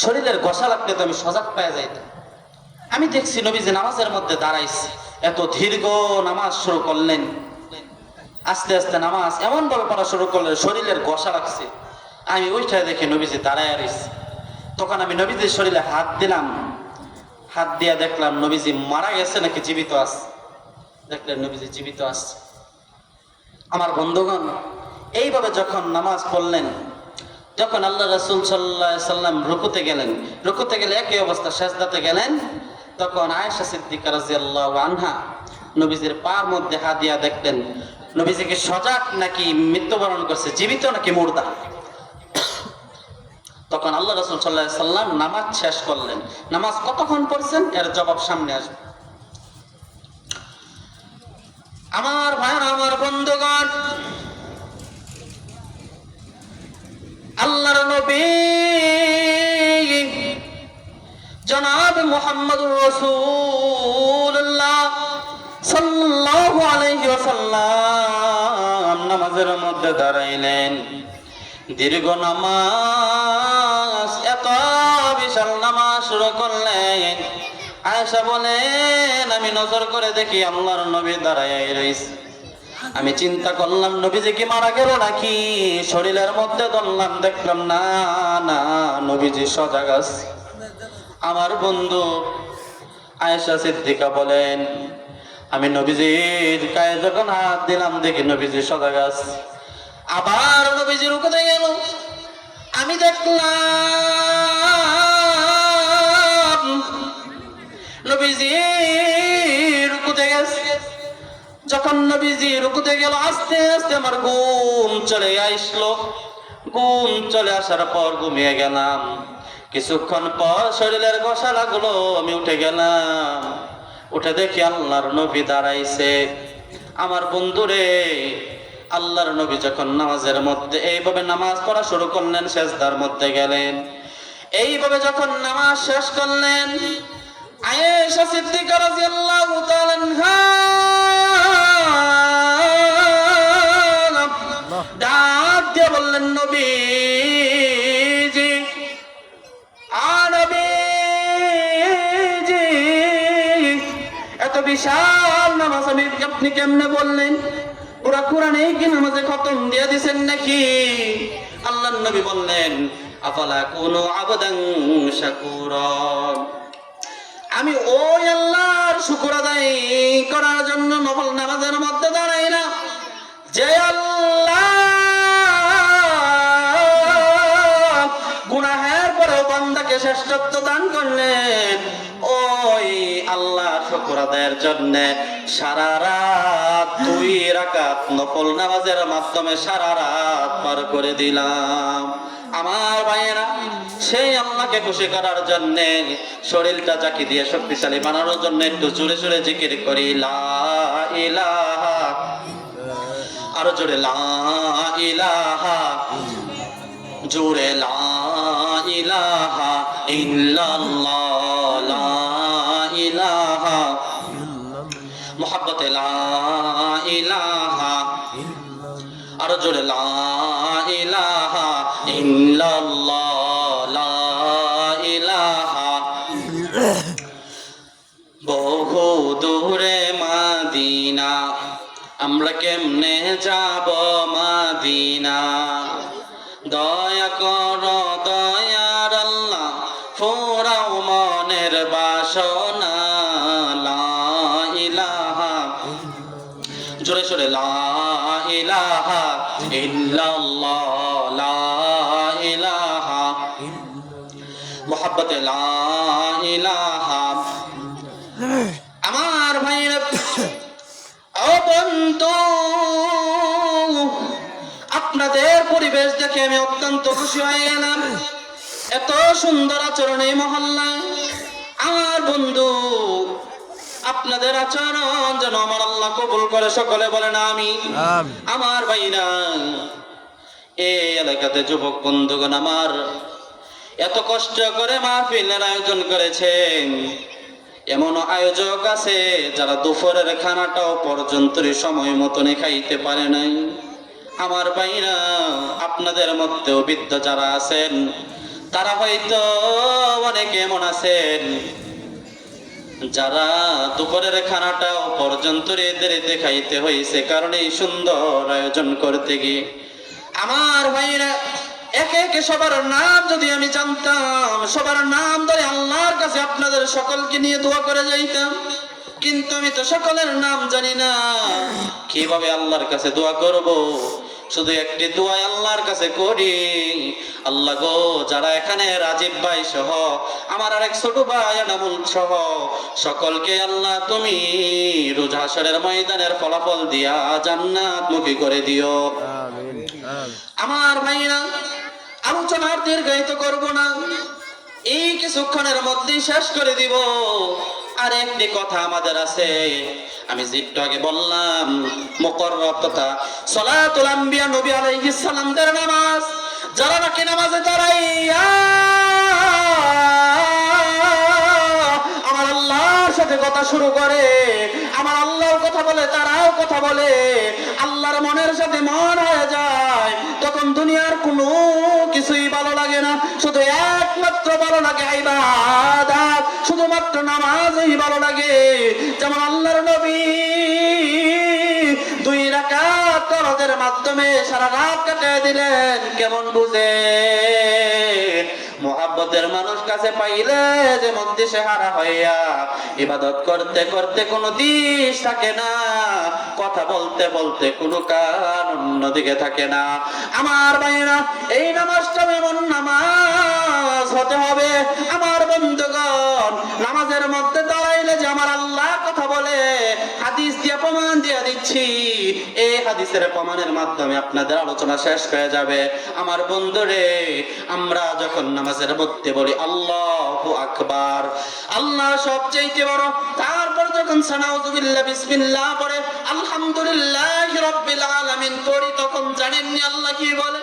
শরীরের ঘষা লাগতে তো আমি সজাগ পেয়ে যাইতাম। আমি দেখছি নবীজি নামাজের মধ্যে দাঁড়াইছে, এত দীর্ঘ নামাজ শুরু করলেন, আস্তে আস্তে নামাজ এমন ভাবে পড়া শুরু করলেন, শরীরের ঘষা লাগছে। আমি ওইটাই দেখে নবীজি দাঁড়ায় রইছে। তখন আমি নবীজির শরীরে হাত দিলাম, হাত দিয়া দেখলাম নবীজি মারা গেছে নাকি জীবিত আছে। দেখলেন নবীজি জীবিত আছে। আমার বন্ধুগণ, এইভাবে যখন নামাজ পড়লেন, যখন আল্লাহ রাসূল সাল্লাল্লাহু আলাইহি সাল্লাম রুকুতে গেলেন, রুকুতে গেলে একই অবস্থা, সিজদাতে গেলেন, তখন আয়েশা সিদ্দিকা রাদিয়াল্লাহু আনহা নবীজির পার মধ্যে হাত দিয়া দেখতেন নবীজিকে সজাগ নাকি মৃত্যুবরণ করছে, জীবিত নাকি মুর্দা। তখন আল্লাহ রাসূল সাল্লাল্লাহু আলাইহি সাল্লাম নামাজ শেষ করলেন। নামাজ কতক্ষণ পড়ছেন এর জবাব সামনে আসবে। আমার ভাইরা, আমার বন্ধুগণ, আল্লাহর নবী জনাব মুহাম্মদুর রাসূলুল্লাহ সাল্লাল্লাহু আলাইহি ওয়াসাল্লাম নামাজের মধ্যে দাঁড়াইলেন। দীর্ঘ নামাজ, এত বিশাল নামাজ শুরু করলেন। আয়েশা বলেন, আমি নজর করে দেখি আল্লাহর নবী দাঁড়ায় রইছে। আমি চিন্তা করলাম নবীজি কি মারা গেল নাকি, শরীরের মধ্যে ধরলাম, দেখলাম না না, নবীজি সজাগ আছে। আমার বন্ধু আয়েশা সিদ্দিকা বলেন, আমি নবীজির গায়ে যখন হাত দিলাম দেখি নবীজি সজাগ আছে। আবার নবীজি রুকুতে গেল, আমি দেখলাম নবীজি রুকুতে গেছে। যখন নবীজি রুকুতে গেল, আস্তে আস্তে আমার ঘুম চলে আসলো। ঘুম চলে আসার পর ঘুমিয়ে গেলাম। কিছুক্ষণ পর শরীরের ঘষা লাগলো, আমি উঠে গেলাম। উঠে দেখি আল্লাহর নবী দাঁড়াইছে। আমার বন্ধুরে, আল্লাহর নবী যখন নামাজের মধ্যে এইভাবে নামাজ পড়া শুরু করলেন, সেজদার মধ্যে গেলেন, এইভাবে যখন নামাজ শেষ করলেন, আয়েশা সিদ্দিকা রাদিয়াল্লাহু তাআলা আনহা ডাক দিয়ে বললেন, নবীজি, নবীজি, এত বিশাল নামাজ আপনি কেমনে বললেন? পুরা কোরআনে কি নামাজে খতম দিয়ে দিবেন নাকি? আল্লাহর নবী বললেন, আফালা কুনু আবদান শাকুরা, আমি ওই আল্লাহর শুকর আদায় করার জন্য নফল নামাজের মধ্যে দাঁড়াই না, যে আল্লাহ গুনাহের পরেও বান্দাকে শ্রেষ্ঠত্ব দান করলেন, ওই আল্লাহ শুকর আদায়ের জন্য সারা রাত 2 রাকাত নফল নামাজের মাধ্যমে সারা রাত পার করে দিলাম। আমার ভাইয়েরা, সেই আল্লাহকে খুশি করার জন্য শরীরটা জাকি দিয়ে শক্তিশালী বানানোর জন্য একটু জোরে জোরে জিকির করি, লা ইলাহা, আরো জোরে লা ইলাহা, জোরে লা ইলাহা ইল্লাল্লাহ, লা ইলাহা, মুহাব্বতে লা ইলাহা, আরো জোরে লা ইলাহা ইল্লাল্লাহ, লা ইলাহা। বহু দূরে মাদিনা, আমরা কেমনে যাব মাদিনা? দয়া করো দয়ার আল্লাহ, ফুরাও মনের বাসনা, লা ইলাহা, জোরে জোরে লা ইলাহা ইল্লাল্লাহ, লা ইলাহা, মুহাব্বতে লা ইলাহা। আমার ভাইরা, ও বন্ধু, আপনাদের পরিবেশ দেখে আমি অত্যন্ত খুশি হয়ে গেলাম। এত সুন্দর আচরণ এই মহল্লায়। আমার বন্ধু, আপনাদের আচরণ যেন আমার আল্লাহ কবুল করে, সকলে বলেন আমিন। আমার ভাইরা, এই এলাকাতে যুবক বন্ধুগণ আমার এত কষ্ট করে মাহফিলের আয়োজন করেছেন। এমন আয়োজক আছে যারা দুপুরের খানাটাও পর্যন্ত সময় মতন খাইতে পারে নাই। আমার ভাইরা, আপনাদের মধ্যেও বৃদ্ধ যারা আছেন, তারা হয়তো অনেকে এমন আছেন যারা দুপুরের খানাটাও পর্যন্ত দেরিতে খাইতে হয়েছে, কারণ এই সুন্দর আয়োজন করতে গিয়ে। আমার ভাইরা, একে একে সবার নাম যদি আমি জানতাম, সবার নাম ধরে আল্লাহর কাছে আপনাদের সকলকে নিয়ে দোয়া করে যাইতাম। কিন্তু আমি তো সকলের নাম জানি না, কিভাবে আল্লাহর কাছে দোয়া করব? শুধু একটি দোয়া আল্লাহর কাছে করি, আল্লাহ গো, যারা এখানে রাজীব ভাই সহ আমার আরেক ছোট ভাই এনামুল সহ সকলকে আল্লাহ তুমি রোজ হাশরের ময়দানের ফলাফল দিয়া জান্নাত মুখী করে দিও। আমিন আমিন। আমার ভাইরা, আলোচনার দীর্ঘায়িত করব না, এই কিছুক্ষণের মধ্যেই শেষ করে দিব। আর একটি কথা আমাদের আছে, আমি যেটু আগে বললাম মুকররব কথা, সালাতুল আম্বিয়া নবী আলাইহিস সালামদের নামাজ, যারা নাকি নামাজে দাঁড়াইয়া আমার আল্লাহর সাথে কথা শুরু করে, আমার আল্লাহর কথা বলে, তারাও কথা বলে, আল্লাহর মনের সাথে মন হয়ে যায়, তখন দুনিয়ার কোনো কিছুই ভালো লাগে না, শুধু একমাত্র ভালো লাগে ইবাদত, শুধুমাত্র নামাজই ভালো লাগে। যেমন আল্লাহর নবী 2 রাকাত নামাজের মাধ্যমে সারা রাত কাটিয়ে দিলেন। কেমন বুঝে? মুহাব্বতের মানুষ কাছে পাইলে যেমন দিশেহারা হইয়া ইবাদত করতে করতে কোনো দিশ থাকে না, কথা বলতে বলতে কোনো কান অন্যদিকে থাকে না। আমার ভাইরা, এই নামাজটা এমন নামাজ হতে হবে আমার বন্ধুগণ, নামাজের মধ্যে দাঁড়াইলে যে আমার আল্লাহ কথা বলে, হাদিস দিয়ে প্রমাণ দিয়ে দিচ্ছি। এই হাদিসের প্রমাণের মাধ্যমে আপনাদের আলোচনা শেষ হয়ে যাবে। আমার বন্ধুরে, আমরা যখন নামাজের মধ্যে বলি আল্লাহু আকবার, আল্লাহ সবচেয়ে বড়, তারপর যখন সানাউযুবিল্লাহ বিসমিল্লাহ পড়ে আলহামদুলিল্লাহি রাব্বিল আলামিন পড়ি, তখন জানেননি আল্লাহ কি বলে?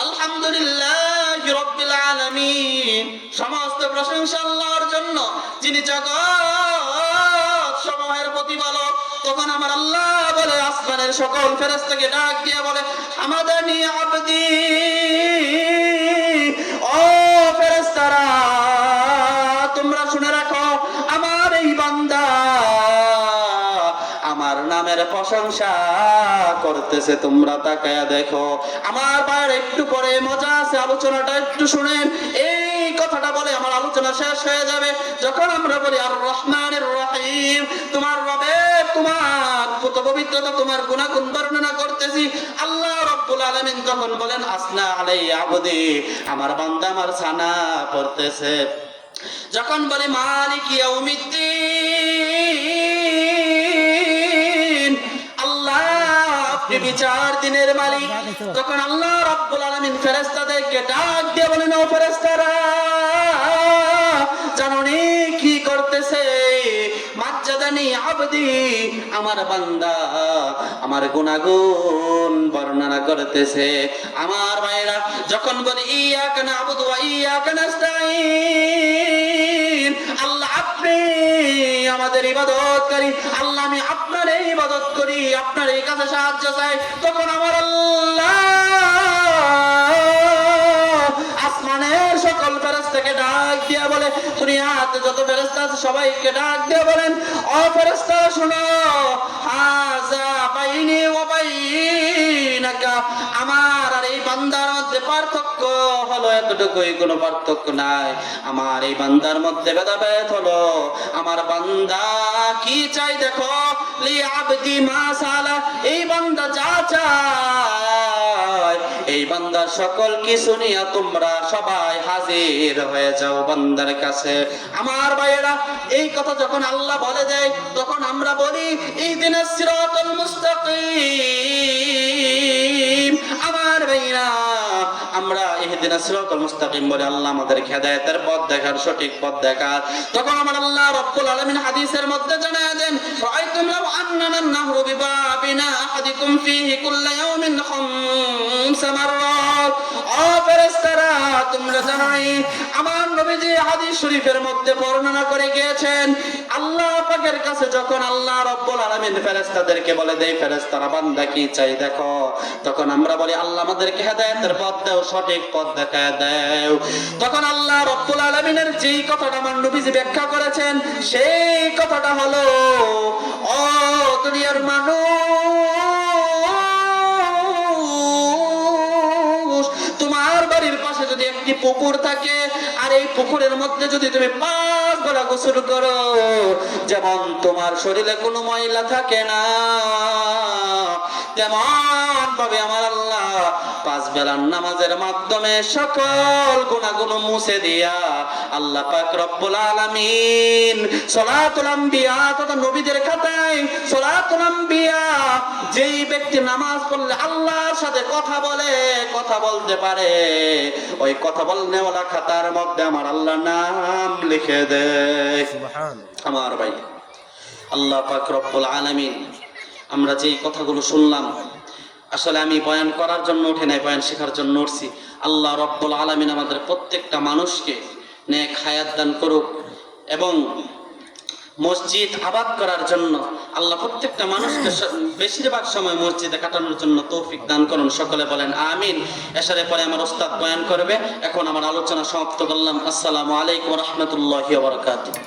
আলহামদুলিল্লাহি রাব্বিল আলামিন, সমস্ত প্রশংসা আল্লাহর জন্য, যিনি জগৎ সমূহের প্রতিপালক। তখন আমার আল্লাহ বলে, আসমানের সকল ফেরেশতাকে ডাক দিয়ে বলে, হামাদানি আবদি, ও ফেরেশতারা তোমরা শুনে রাখো, আমার এই বান্দা আমার নামের প্রশংসা করতেছে, তোমরা তাকায়া দেখো। আমার বাইরে একটু পরে মজা আছে, আলোচনাটা একটু শুনেন। এই কথাটা বলে আমার আলোচনা শেষ হয়ে যাবে। যখন আমরা বলি আর রহমানির রহিম, তোমার রবে, তোমার পবিত্রতা, তোমার গুণাগুণ বর্ণনা করতেছি, আল্লাহ রাব্বুল আলামিন তখন বলেন আসনা আলাইহি আবদি, আমার বান্দা আমার সানা পড়তেছে। যখন বলি মালিক ইয়াউমিদ্দিন, আল্লাহ আপনি বিচার দিনের মালিক, তখন আল্লাহ রাব্বুল আলামিন ফেরেশতাদেরকে ডাক দিয়ে বলেন, ও ফেরেশতারা জানোনি কি করতেছে? মাজ্জাদানি আবদি, আমার বান্দা আমার গুনাহগুণ বর্ণনা করতেছে। আমার ভাইরা, যখন বলি ইয়াকা নাবুদু ওয়া ইয়াকা নাস্তাইন, আল্লাহ আপনি আমাদের ইবাদতকারী, আল্লাহ আমি আপনার ইবাদত করি, আপনার এই কাছে সাহায্য চাই, তখন আমার আল্লাহ আসমানের সকল ফেরেশতাকে ডাক দিয়া বলে, দুনিয়াতে যত ফেরেশতা আছে সবাইকে ডাক দিয়া বলেন, ও ফেরেশতা শোনো, হাযা বাইনি ওয়া বাইনাকা, আমার আর এই বান্দার মধ্যে পার্থক্য হলো এতটুকুই, কোনো পার্থক্য নাই। আমার এই বান্দার মধ্যে ভেদাভেদ হলো, আমার বান্দা কি চাই দেখো, লি আবদি মা সালা, এই বান্দা যা চায়, এই বান্দার সকল কিছু নিয়ে তোমরা সবাই হাজির হয়ে যাও বান্দার কাছে। আমার ভাইয়েরা, এই কথা যখন আল্লাহ বলে দেয়, তখন আমরা বলি ইহদিনাস সিরাতাল মুস্তাকিম। আমার ভাইয়েরা, আমরা ইহদিনাস সিরাতাল মুস্তাকিম বলে আল্লাহ আমাদের হেদায়েতের পথ দেখার, সঠিক পথ দেখার। তখন আমার আল্লাহ রাব্বুল আলামিন হাদিসের মধ্যে জানায় দেন, রাআইতুম লাউ আন্নানা নাহরু বিবাবিনা আহাদিকুম ফীহি কুল্লা ইয়াউমিন খামসা মাররাত, ও ফেরেশতারা তোমরা জানোই, আমার নবীজি হাদিস শরীফের মধ্যে বর্ণনা করে গিয়েছেন, আল্লাহ পাকের কাছে যখন আল্লাহ রাব্বুল আলামিন ফেরেশতাদেরকে বলে দেই, ফেরেশতারা বান্দা কি চাই দেখো, তখন আমরা বলি আল্লাহ আমাদেরকে হেদায়েতের পথ দাও, সঠিক পথ দেখায় দাও। তখন আল্লাহ রাব্বুল আলামিনের যেই কথাটা আমার নবীজি ব্যাখ্যা করেছেন, সেই কথাটা হলো, ও দুনিয়ার মানুষ, তোমার বাড়ির পাশে যদি একটি পুকুর থাকে, আর এই পুকুরের মধ্যে যদি তুমি 5 গলা গোসল করো, যেমন তোমার শরীরে কোনো ময়লা থাকে না, তেমন ভাবে আমার আল্লাহ 5 বেলার নামাজের মাধ্যমে সকল গুনাহগুলো মুছে দিয়া আল্লাহ পাক রব্বুল আলামিন সালাতুল আম্বিয়া তথা নবীদের খাতায় সালাতুল আম্বিয়া, যেই ব্যক্তি নামাজ পড়লে আল্লাহর সাথে কথা বলে, কথা বলতে পারে, ওই কথা বলনেওয়ালা খাতার মধ্যে আমার আল্লাহ নাম লিখে দেয়। সুবহানাল্লাহ। আমার ভাই, আল্লাহ পাক রব্বুল আলামিন, আমরা যে কথাগুলো শুনলাম, আসলে আমি বয়ান করার জন্য উঠে নাই, বয়ান শেখার জন্য উঠছি। আল্লাহ রব্বুল আলামিন আমাদের প্রত্যেকটা মানুষকে নেক হায়াত দান করুক এবং মসজিদ আবাদ করার জন্য আল্লাহ প্রত্যেকটা মানুষকে বেশিরভাগ সময় মসজিদে কাটানোর জন্য তৌফিক দান করুন। সকলে বলেন আমিন। এশারের পরে আমার ওস্তাদ বয়ান করবে। এখন আমার আলোচনা সমাপ্ত করলাম। আসসালামু আলাইকুম ওয়া রাহমাতুল্লাহি ওয়া বারাকাতুহু।